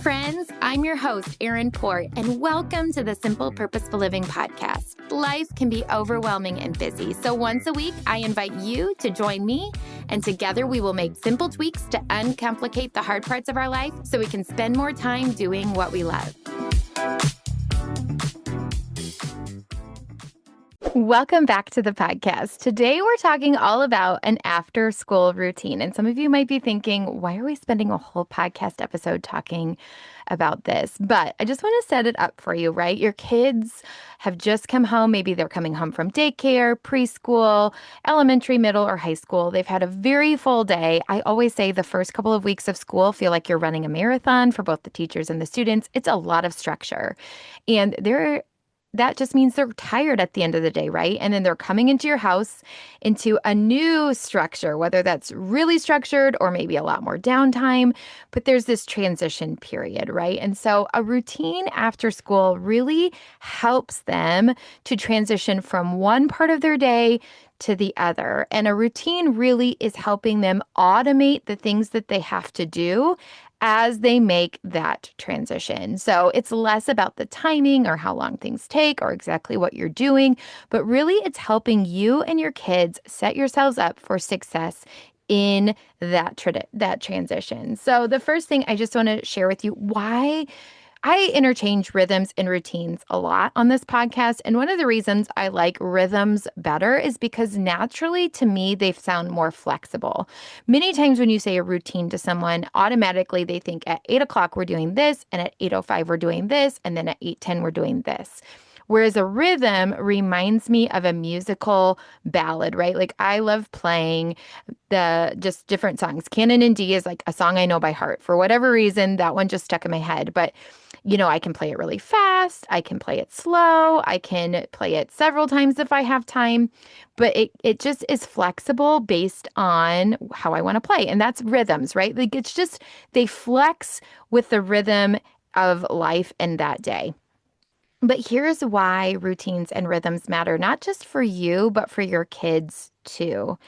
friends. I'm your host, Erin Port, and welcome to the Simple Purposeful Living podcast. Life can be overwhelming and busy, so once a week, I invite you to join me, and together we will make simple tweaks to uncomplicate the hard parts of our life so we can spend more time doing what we love. Welcome back to the podcast. Today we're talking all about an after-school routine. And some of you might be thinking, why are we spending a whole podcast episode talking about this? But I just want to set it up for you, right? Your kids have just come home. Maybe they're coming home from daycare, preschool, elementary, middle, or high school. They've had a very full day. I always say the first couple of weeks of school feel like you're running a marathon for both the teachers and the students. It's a lot of structure. And that just means they're tired at the end of the day, right? And then they're coming into your house into a new structure, whether that's really structured or maybe a lot more downtime. But there's this transition period, right? And so a routine after school really helps them to transition from one part of their day to the other. And a routine really is helping them automate the things that they have to do as they make that transition. So it's less about the timing or how long things take or exactly what you're doing, but really it's helping you and your kids set yourselves up for success in that transition. So the first thing I just want to share with you, why I interchange rhythms and routines a lot on this podcast. And one of the reasons I like rhythms better is because naturally, to me, they sound more flexible. Many times when you say a routine to someone, automatically they think at 8 o'clock we're doing this, and at 8:05 we're doing this, and then at 8:10 we're doing this. Whereas a rhythm reminds me of a musical ballad, right? Like I love playing just different songs. Canon in D is like a song I know by heart. For whatever reason, that one just stuck in my head. But I can play it really fast. I can play it slow. I can play it several times if I have time. But it just is flexible based on how I want to play. And that's rhythms, right? Like it's just, they flex with the rhythm of life in that day. But here's why routines and rhythms matter, not just for you, but for your kids too.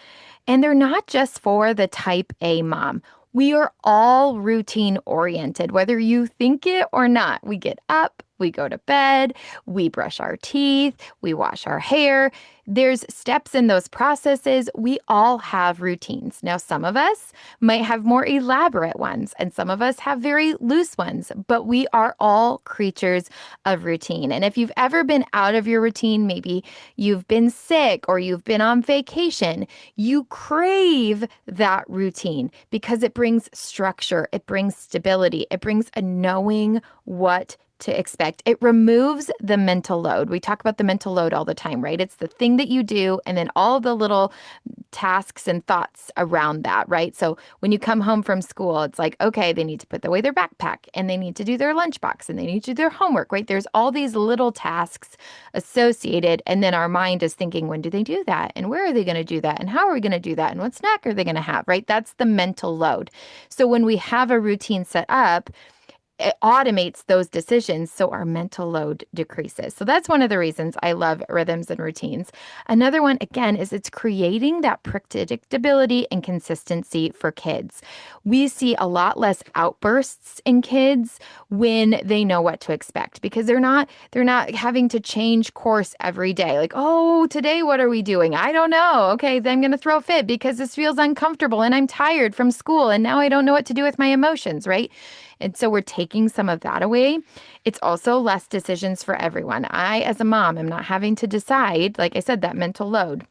And they're not just for the type A mom. We are all routine oriented, whether you think it or not. We get up, we go to bed, we brush our teeth, we wash our hair. There's steps in those processes. We all have routines. Now, some of us might have more elaborate ones, and some of us have very loose ones, but we are all creatures of routine. And if you've ever been out of your routine, maybe you've been sick or you've been on vacation, you crave that routine because it brings structure, it brings stability, it brings a knowing what to expect. It removes the mental load. We talk about the mental load all the time, right? It's the thing that you do and then all the little tasks and thoughts around that, right? So when you come home from school, it's like, okay, they need to put away their backpack and they need to do their lunchbox and they need to do their homework, right? There's all these little tasks associated. And then our mind is thinking, when do they do that? And where are they going to do that? And how are we going to do that? And what snack are they going to have, right? That's the mental load. So when we have a routine set up, it automates those decisions so our mental load decreases. So that's one of the reasons I love rhythms and routines. Another one, again, is it's creating that predictability and consistency for kids. We see a lot less outbursts in kids when they know what to expect because they're not having to change course every day. Like, oh, today what are we doing? I don't know. Okay, then I'm going to throw a fit because this feels uncomfortable and I'm tired from school and now I don't know what to do with my emotions, right? And so we're taking some of that away. It's also less decisions for everyone. I, as a mom, am not having to decide, like I said, that mental load.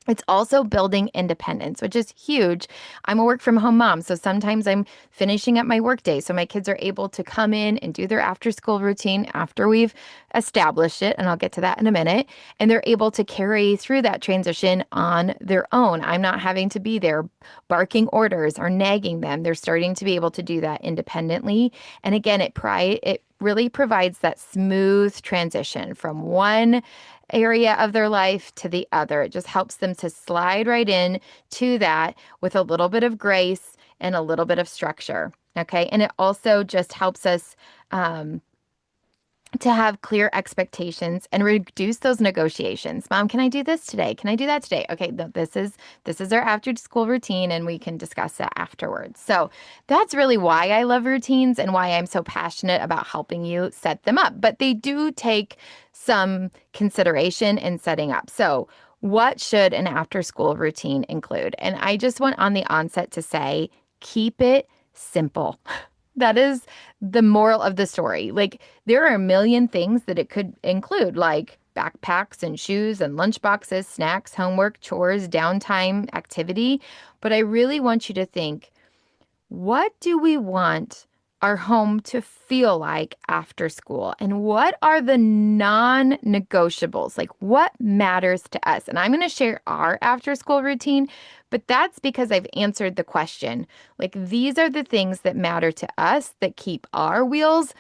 It's also building independence, which is huge. I'm a work from home mom, so sometimes I'm finishing up my workday. So my kids are able to come in and do their after school routine after we've established it. And I'll get to that in a minute. And they're able to carry through that transition on their own. I'm not having to be there barking orders or nagging them. They're starting to be able to do that independently. And again, it really provides that smooth transition from one area of their life to the other. It just helps them to slide right in to that with a little bit of grace and a little bit of structure. Okay. And it also just helps us to have clear expectations and reduce those negotiations. Mom, can I do this today? Can I do that today? Okay, no, this is our after school routine and we can discuss that afterwards. So that's really why I love routines and why I'm so passionate about helping you set them up. But they do take some consideration in setting up. So what should an after school routine include? And I just want on the onset to say, keep it simple. That is the moral of the story. Like, there are a million things that it could include, like backpacks and shoes and lunchboxes, snacks, homework, chores, downtime, activity. But I really want you to think, what do we want our home to feel like after school? And what are the non-negotiables? Like, what matters to us? And I'm going to share our after school routine, but that's because I've answered the question. Like, these are the things that matter to us that keep our wheels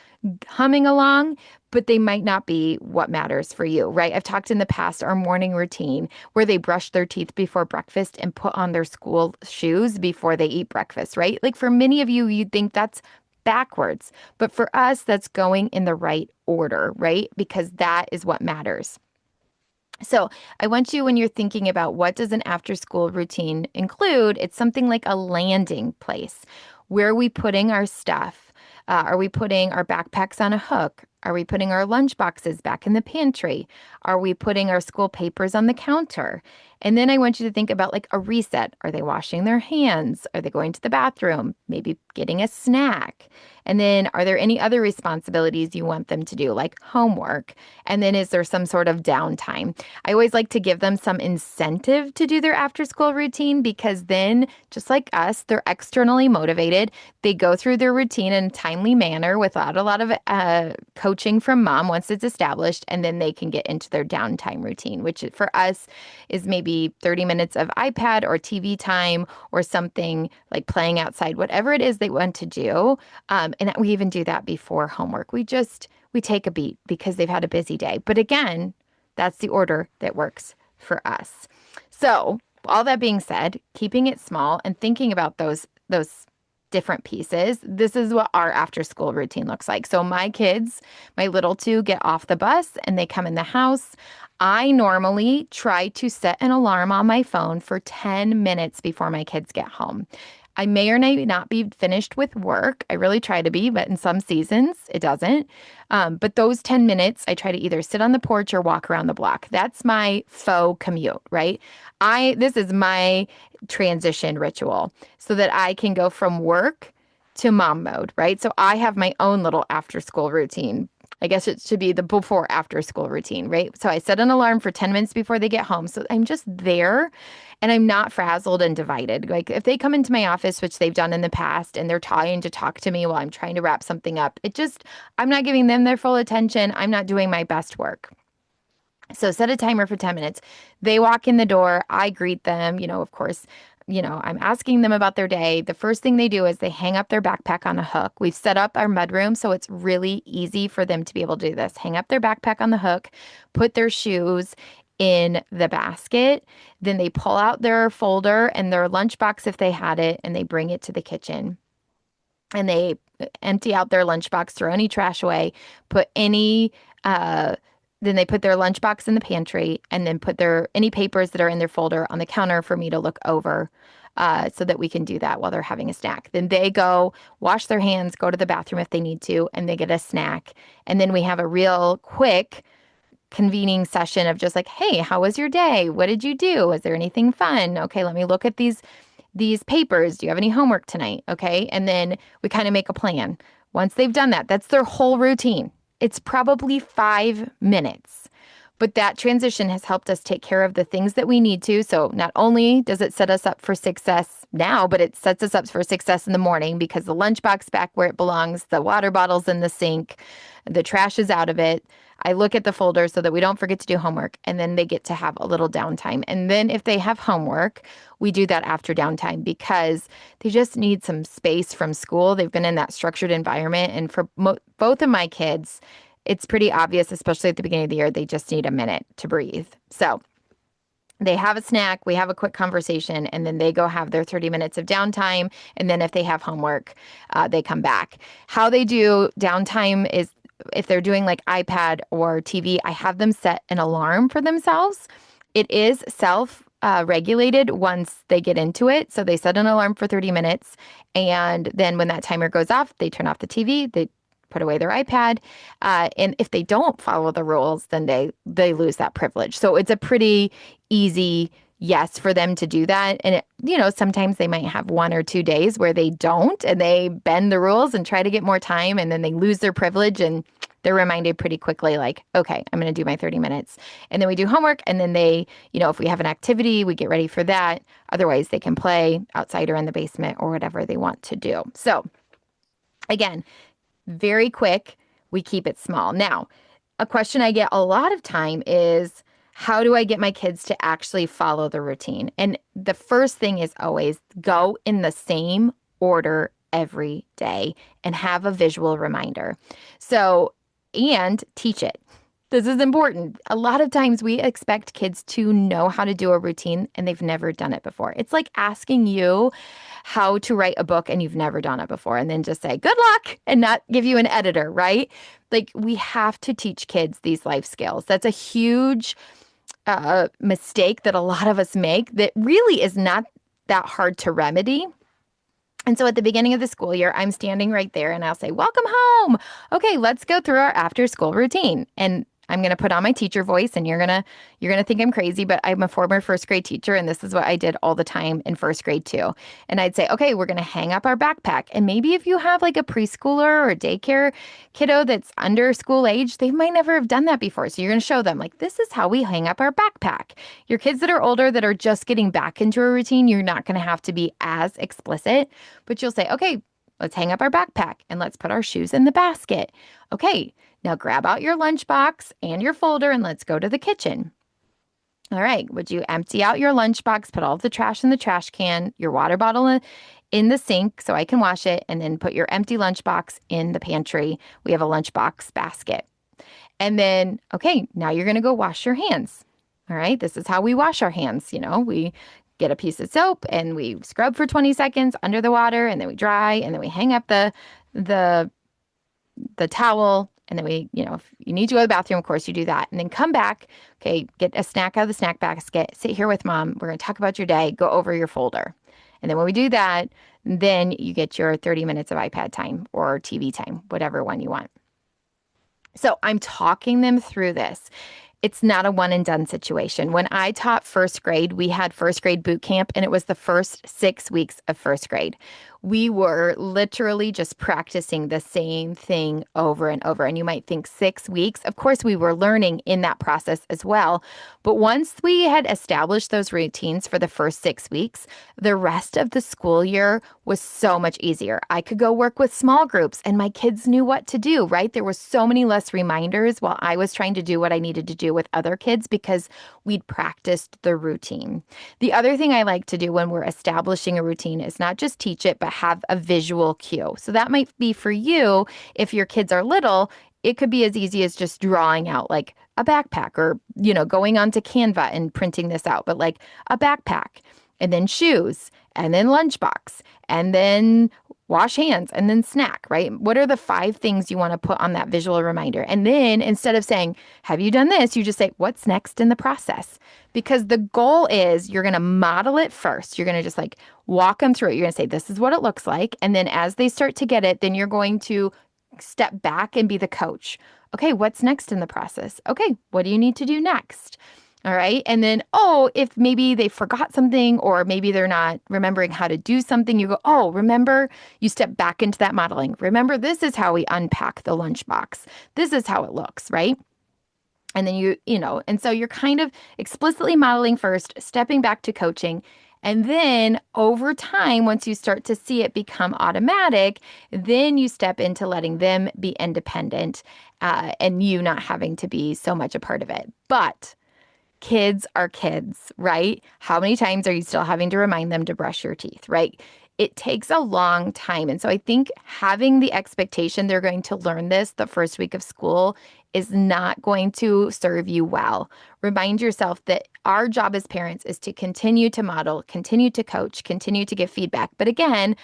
humming along, but they might not be what matters for you, right? I've talked in the past, our morning routine where they brush their teeth before breakfast and put on their school shoes before they eat breakfast, right? Like, for many of you, you'd think that's backwards, but for us, that's going in the right order, right? Because that is what matters. So I want you, when you're thinking about what does an after school routine include, it's something like a landing place. Where are we putting our stuff? Are we putting our backpacks on a hook? Are we putting our lunch boxes back in the pantry? Are we putting our school papers on the counter? And then I want you to think about like a reset. Are they washing their hands? Are they going to the bathroom? Maybe getting a snack? And then are there any other responsibilities you want them to do, like homework? And then is there some sort of downtime? I always like to give them some incentive to do their after school routine because then, just like us, they're externally motivated. They go through their routine in a timely manner without a lot of coaching from mom once it's established, and then they can get into their downtime routine, which for us is maybe 30 minutes of iPad or TV time or something like playing outside, whatever it is they want to do. And we even do that before homework. We take a beat because they've had a busy day. But again, that's the order that works for us. So all that being said, keeping it small and thinking about those different pieces, this is what our after school routine looks like. So my kids, my little two, get off the bus and they come in the house. I normally try to set an alarm on my phone for 10 minutes before my kids get home. I may or may not be finished with work. I really try to be, but in some seasons it doesn't. But those 10 minutes, I try to either sit on the porch or walk around the block. That's my faux commute, right? This is my transition ritual so that I can go from work to mom mode, right? So I have my own little after school routine. I guess it should be the before after school routine, right? So I set an alarm for 10 minutes before they get home. So I'm just there and I'm not frazzled and divided. Like if they come into my office, which they've done in the past, and they're trying to talk to me while I'm trying to wrap something up, I'm not giving them their full attention. I'm not doing my best work. So set a timer for 10 minutes. They walk in the door. I greet them, of course. I'm asking them about their day. The first thing they do is they hang up their backpack on a hook. We've set up our mudroom, so it's really easy for them to be able to do this. Hang up their backpack on the hook, put their shoes in the basket. Then they pull out their folder and their lunchbox if they had it, and they bring it to the kitchen. And they empty out their lunchbox, throw any trash away, then they put their lunchbox in the pantry and then put any papers that are in their folder on the counter for me to look over so that we can do that while they're having a snack. Then they go wash their hands, go to the bathroom if they need to, and they get a snack. And then we have a real quick convening session of just like, hey, how was your day? What did you do? Was there anything fun? Okay, let me look at these papers. Do you have any homework tonight? Okay. And then we kind of make a plan. Once they've done that, that's their whole routine. It's probably 5 minutes, but that transition has helped us take care of the things that we need to. So not only does it set us up for success now, but it sets us up for success in the morning because the lunchbox back where it belongs, the water bottle's in the sink, the trash is out of it. I look at the folder so that we don't forget to do homework, and then they get to have a little downtime. And then if they have homework, we do that after downtime because they just need some space from school. They've been in that structured environment. And for both of my kids, it's pretty obvious, especially at the beginning of the year, they just need a minute to breathe. So they have a snack, we have a quick conversation, and then they go have their 30 minutes of downtime. And then if they have homework, they come back. How they do downtime is if they're doing like iPad or TV, I have them set an alarm for themselves. It is regulated once they get into it. So they set an alarm for 30 minutes. And then when that timer goes off, they turn off the TV, they put away their iPad. And if they don't follow the rules, then they lose that privilege. So it's a pretty easy yes for them to do that. And, sometimes they might have 1 or 2 days where they don't and they bend the rules and try to get more time and then they lose their privilege and they're reminded pretty quickly, like, okay, I'm going to do my 30 minutes. And then we do homework. And then if we have an activity, we get ready for that. Otherwise, they can play outside or in the basement or whatever they want to do. So again, very quick, we keep it small. Now, a question I get a lot of time is, how do I get my kids to actually follow the routine? And the first thing is always go in the same order every day and have a visual reminder. And teach it. This is important. A lot of times we expect kids to know how to do a routine and they've never done it before. It's like asking you how to write a book and you've never done it before and then just say, good luck, and not give you an editor, right? Like, we have to teach kids these life skills. That's a huge mistake that a lot of us make that really is not that hard to remedy. And so at the beginning of the school year, I'm standing right there and I'll say, welcome home. Okay, let's go through our after school routine. And I'm going to put on my teacher voice and you're going to think I'm crazy, but I'm a former first grade teacher and this is what I did all the time in first grade too. And I'd say, okay, we're going to hang up our backpack. And maybe if you have like a preschooler or daycare kiddo that's under school age, they might never have done that before. So you're going to show them, like, this is how we hang up our backpack. Your kids that are older that are just getting back into a routine, you're not going to have to be as explicit, but you'll say, okay, let's hang up our backpack and let's put our shoes in the basket. Okay, now grab out your lunchbox and your folder and let's go to the kitchen. All right, would you empty out your lunchbox, put all of the trash in the trash can, your water bottle in the sink so I can wash it, and then put your empty lunchbox in the pantry. We have a lunchbox basket. And then, okay, now you're going to go wash your hands. All right, this is how we wash our hands. We get a piece of soap and we scrub for 20 seconds under the water, and then we dry, and then we hang up the towel. And then if you need to go to the bathroom, of course you do that. And then come back, okay, get a snack out of the snack basket, sit here with mom. We're going to talk about your day, go over your folder. And then when we do that, then you get your 30 minutes of iPad time or TV time, whatever one you want. So I'm talking them through this. It's not a one and done situation. When I taught first grade, we had first grade boot camp, and it was the first 6 weeks of first grade. We were literally just practicing the same thing over and over. And you might think 6 weeks. Of course, we were learning in that process as well. But once we had established those routines for the first 6 weeks, the rest of the school year was so much easier. I could go work with small groups and my kids knew what to do, right? There were so many less reminders while I was trying to do what I needed to do with other kids because we'd practiced the routine. The other thing I like to do when we're establishing a routine is not just teach it, but have a visual cue. So that might be for you, if your kids are little, it could be as easy as just drawing out like a backpack or, going onto Canva and printing this out, but like a backpack and then shoes and then lunchbox and then wash hands and then snack, right? What are the 5 things you want to put on that visual reminder? And then instead of saying, have you done this? You just say, what's next in the process? Because the goal is you're going to model it first. You're going to just like walk them through it. You're going to say, this is what it looks like. And then as they start to get it, then you're going to step back and be the coach. Okay, what's next in the process? Okay, what do you need to do next? All right. And then, if maybe they forgot something or maybe they're not remembering how to do something, you go, remember, you step back into that modeling. Remember, this is how we unpack the lunchbox. This is how it looks, right? And then and so you're kind of explicitly modeling first, stepping back to coaching. And then over time, once you start to see it become automatic, then you step into letting them be independent and you not having to be so much a part of it. But kids are kids, right? How many times are you still having to remind them to brush your teeth, right? It takes a long time. And so I think having the expectation they're going to learn this the first week of school is not going to serve you well. Remind yourself that our job as parents is to continue to model, continue to coach, continue to give feedback. But again,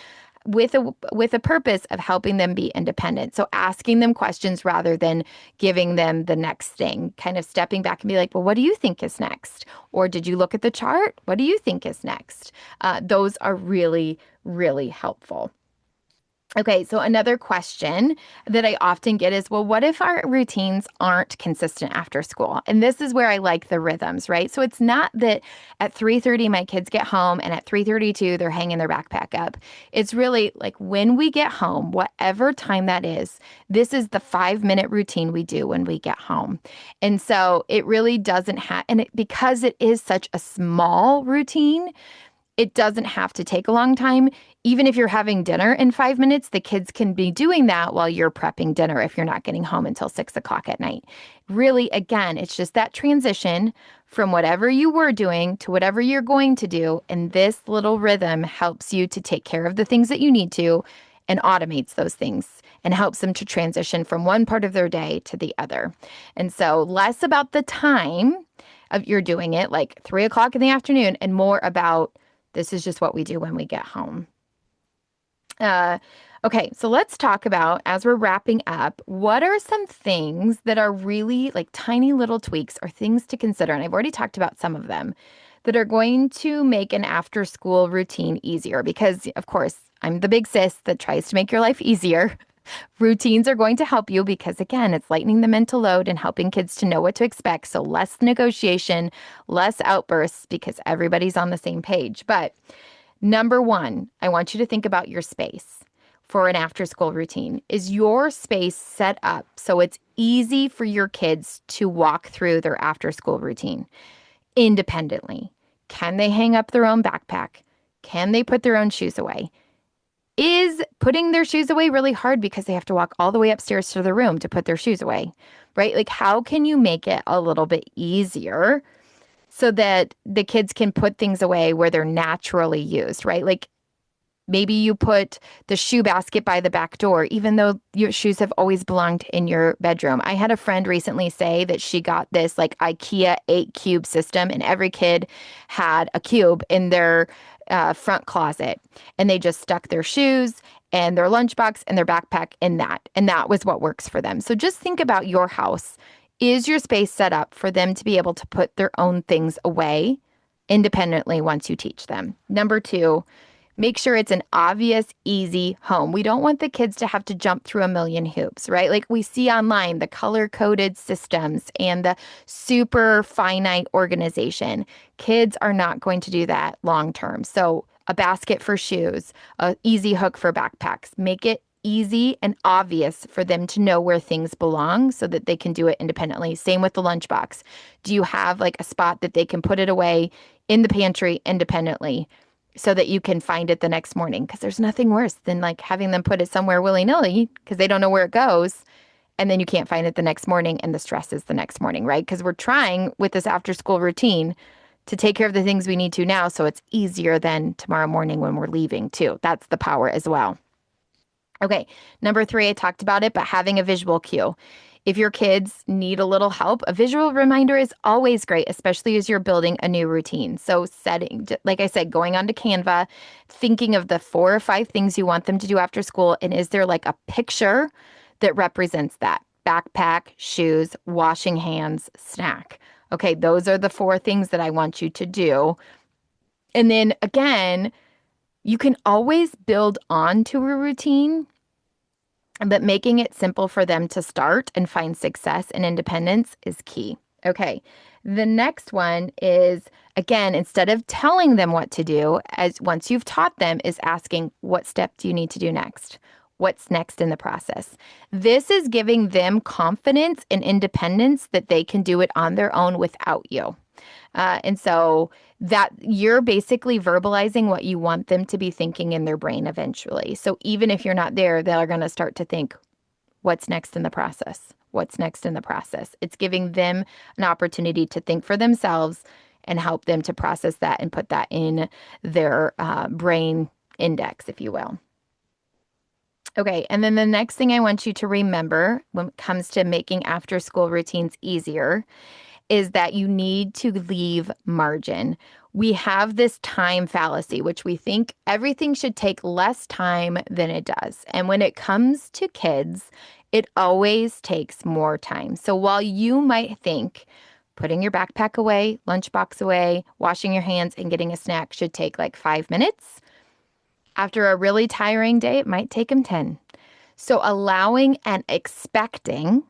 with a purpose of helping them be independent. So asking them questions rather than giving them the next thing, kind of stepping back and be like, well, what do you think is next? Or did you look at the chart? What do you think is next? Those are really, really helpful. Okay, so another question that I often get is, well, what if our routines aren't consistent after school? And this is where I like the rhythms, right? So it's not that at 3:30 my kids get home and at 3:32 they're hanging their backpack up. It's really like when we get home, whatever time that is, this is the 5-minute routine we do when we get home. And so it really doesn't have, because it is such a small routine, it doesn't have to take a long time. Even if you're having dinner in 5 minutes, the kids can be doing that while you're prepping dinner if you're not getting home until 6 o'clock at night. Really, again, it's just that transition from whatever you were doing to whatever you're going to do. And this little rhythm helps you to take care of the things that you need to and automates those things and helps them to transition from one part of their day to the other. And so less about the time of you're doing it, like 3 o'clock in the afternoon, and more about this is just what we do when we get home. Okay, so let's talk about, as we're wrapping up, what are some things that are really like tiny little tweaks or things to consider? And I've already talked about some of them that are going to make an after school routine easier because, of course, I'm the big sis that tries to make your life easier. Routines are going to help you because, again, it's lightening the mental load and helping kids to know what to expect. So less negotiation, less outbursts because everybody's on the same page. But number one, I want you to think about your space for an after school routine. Is your space set up so it's easy for your kids to walk through their after school routine independently? Can they hang up their own backpack? Can they put their own shoes away? Is putting their shoes away really hard because they have to walk all the way upstairs to their room to put their shoes away, right? Like, how can you make it a little bit easier so that the kids can put things away where they're naturally used, right? Like, maybe you put the shoe basket by the back door, even though your shoes have always belonged in your bedroom. I had a friend recently say that she got this like IKEA 8-cube system, and every kid had a cube in their front closet, and they just stuck their shoes and their lunchbox and their backpack in that. And that was what works for them. So just think about your house. Is your space set up for them to be able to put their own things away independently once you teach them? Number two, make sure it's an obvious, easy home. We don't want the kids to have to jump through a million hoops, right? Like we see online, the color-coded systems and the super finite organization. Kids are not going to do that long term. So a basket for shoes, an easy hook for backpacks. Make it easy and obvious for them to know where things belong so that they can do it independently. Same with the lunchbox. Do you have like a spot that they can put it away in the pantry independently so that you can find it the next morning? Because there's nothing worse than like having them put it somewhere willy-nilly because they don't know where it goes. And then you can't find it the next morning and the stress is the next morning, right? Because we're trying with this after school routine to take care of the things we need to now so it's easier than tomorrow morning when we're leaving too. That's the power as well. Okay, number three, I talked about it, but having a visual cue. If your kids need a little help, a visual reminder is always great, especially as you're building a new routine. So setting, like I said, going onto Canva, thinking of the 4 or 5 things you want them to do after school. And is there like a picture that represents that? Backpack, shoes, washing hands, snack. Okay, those are the 4 things that I want you to do. And then again, you can always build onto a routine, but making it simple for them to start and find success and independence is key. Okay, the next one is, again, instead of telling them what to do, as once you've taught them, is asking, what step do you need to do next? What's next in the process? This is giving them confidence and independence that they can do it on their own without you. And so that you're basically verbalizing what you want them to be thinking in their brain eventually. So even if you're not there, they're going to start to think, what's next in the process? What's next in the process? It's giving them an opportunity to think for themselves and help them to process that and put that in their brain index, if you will. Okay, and then the next thing I want you to remember when it comes to making after school routines easier is that you need to leave margin. We have this time fallacy, which we think everything should take less time than it does. And when it comes to kids, it always takes more time. So while you might think putting your backpack away, lunchbox away, washing your hands, and getting a snack should take like 5 minutes, after a really tiring day, it might take them 10. So allowing and expecting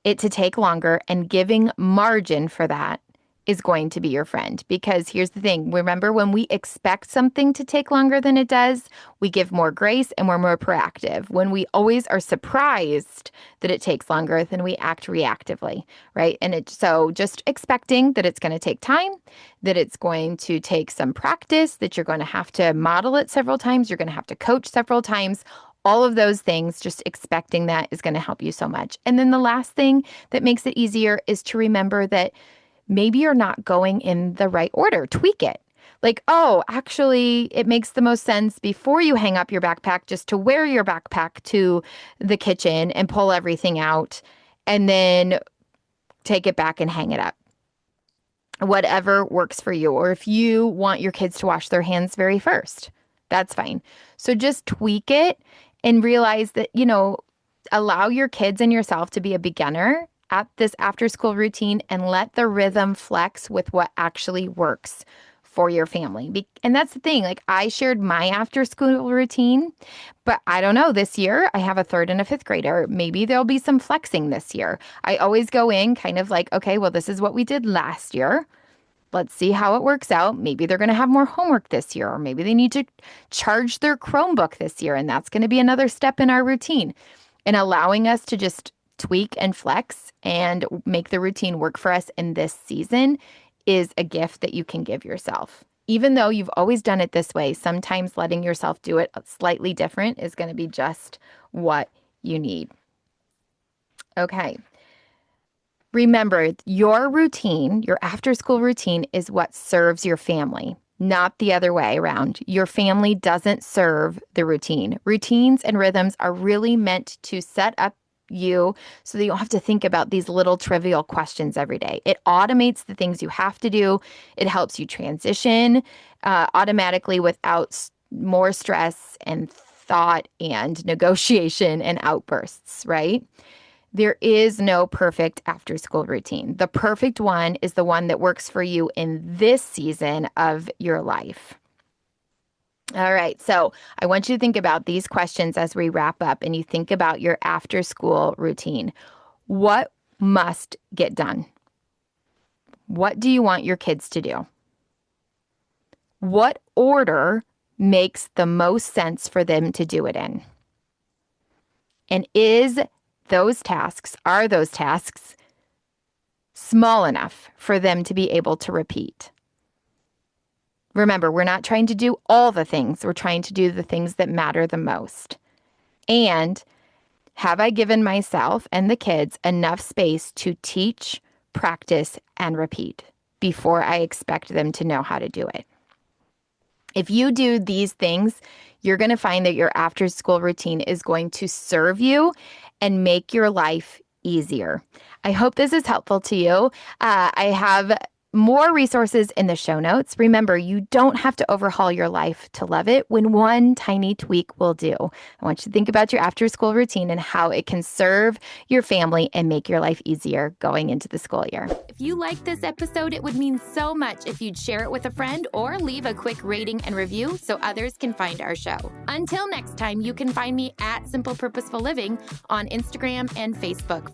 it to take longer and giving margin for that is going to be your friend. Because here's the thing. Remember, when we expect something to take longer than it does, we give more grace and we're more proactive. When we always are surprised that it takes longer, then we act reactively, right? And so just expecting that it's going to take time, that it's going to take some practice, that you're going to have to model it several times, you're going to have to coach several times. All of those things, just expecting that is going to help you so much. And then the last thing that makes it easier is to remember that maybe you're not going in the right order. Tweak it. Like, oh, actually, it makes the most sense before you hang up your backpack just to wear your backpack to the kitchen and pull everything out and then take it back and hang it up. Whatever works for you. Or if you want your kids to wash their hands very first, that's fine. So just tweak it and realize that, allow your kids and yourself to be a beginner at this after school routine and let the rhythm flex with what actually works for your family. And that's the thing, like I shared my after school routine, but I don't know, this year I have a 3rd and a 5th grader. Maybe there'll be some flexing this year. I always go in kind of like, okay, well, this is what we did last year. Let's see how it works out. Maybe they're going to have more homework this year, or maybe they need to charge their Chromebook this year. And that's going to be another step in our routine. And allowing us to just tweak and flex and make the routine work for us in this season is a gift that you can give yourself. Even though you've always done it this way, sometimes letting yourself do it slightly different is going to be just what you need. Okay. Remember, your routine, your after-school routine, is what serves your family, not the other way around. Your family doesn't serve the routine. Routines and rhythms are really meant to set up you so that you don't have to think about these little trivial questions every day. It automates the things you have to do. It helps you transition automatically without more stress and thought and negotiation and outbursts, right? There is no perfect after-school routine. The perfect one is the one that works for you in this season of your life. All right, so I want you to think about these questions as we wrap up and you think about your after-school routine. What must get done? What do you want your kids to do? What order makes the most sense for them to do it in? And are those tasks small enough for them to be able to repeat? Remember, we're not trying to do all the things. We're trying to do the things that matter the most. And have I given myself and the kids enough space to teach, practice, and repeat before I expect them to know how to do it? If you do these things, you're going to find that your after-school routine is going to serve you and make your life easier. I hope this is helpful to you. I have more resources in the show notes. Remember, you don't have to overhaul your life to love it when one tiny tweak will do. I want you to think about your after-school routine and how it can serve your family and make your life easier going into the school year. If you liked this episode, it would mean so much if you'd share it with a friend or leave a quick rating and review so others can find our show. Until next time, you can find me at Simple Purposeful Living on Instagram and Facebook.